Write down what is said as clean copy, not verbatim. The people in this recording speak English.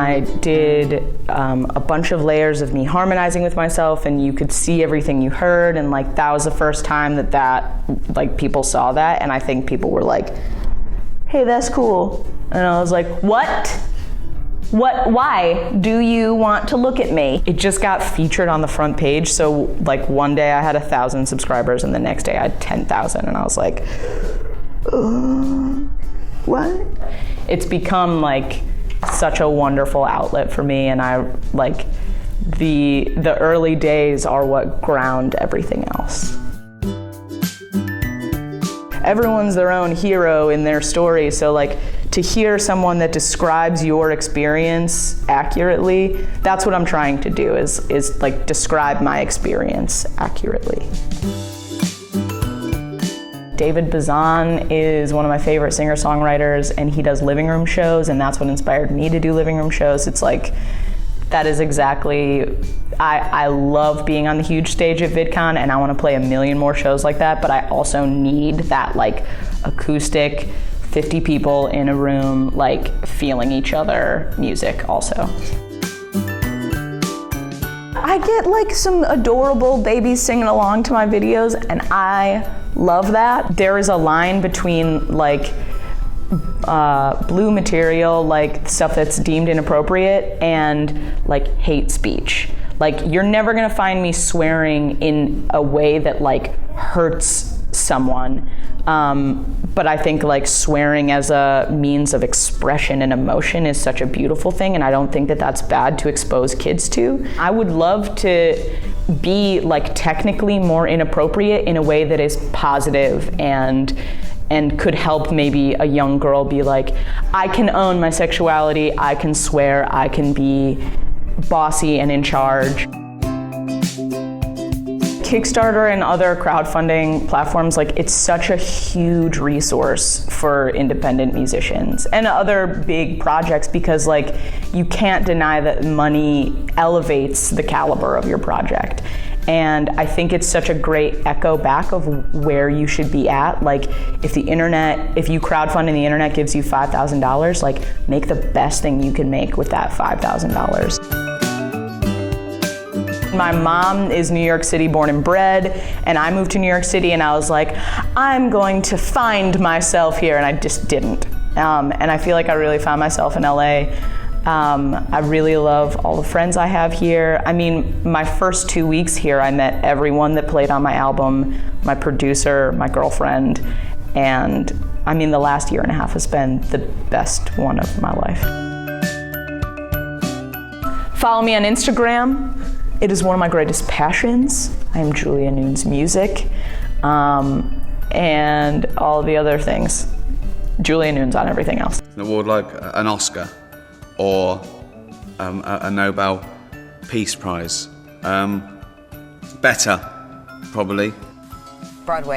I did a bunch of layers of me harmonizing with myself, and you could see everything you heard, and like that was the first time that like people saw that, and I think people were like, hey, that's cool. And I was like, what? Why do you want to look at me? It just got featured on the front page, so like one day I had 1,000 subscribers and the next day I had 10,000, and I was like, what? It's become like such a wonderful outlet for me, and I like the early days are what ground everything else. Everyone's their own hero in their story, so like to hear someone that describes your experience accurately, that's what I'm trying to do, is like describe my experience accurately. David Bazan is one of my favorite singer-songwriters, and he does living room shows, and that's what inspired me to do living room shows. It's like, that is exactly, I love being on the huge stage at VidCon, and I want to play a million more shows like that, but I also need that like acoustic, 50 people in a room, like feeling each other music also. I get like some adorable babies singing along to my videos, and I love that. There is a line between like blue material, like stuff that's deemed inappropriate, and like hate speech. Like, you're never gonna find me swearing in a way that like hurts someone. But I think like swearing as a means of expression and emotion is such a beautiful thing, and I don't think that that's bad to expose kids to. I would love to be like technically more inappropriate in a way that is positive and could help maybe a young girl be like, I can own my sexuality, I can swear, I can be bossy and in charge. Kickstarter and other crowdfunding platforms, like, it's such a huge resource for independent musicians and other big projects, because like you can't deny that money elevates the caliber of your project. And I think it's such a great echo back of where you should be at. Like, if you crowdfund and the internet gives you $5,000, like, make the best thing you can make with that $5,000. My mom is New York City born and bred, and I moved to New York City and I was like, I'm going to find myself here, and I just didn't. And I feel like I really found myself in LA. I really love all the friends I have here. I mean, my first 2 weeks here, I met everyone that played on my album, my producer, my girlfriend, and I mean, the last year and a half has been the best one of my life. Follow me on Instagram. It is one of my greatest passions. I am Julia Nunes Music, and all the other things. Julia Nunes on everything else. An award like an Oscar or a Nobel Peace Prize. Better, probably. Broadway.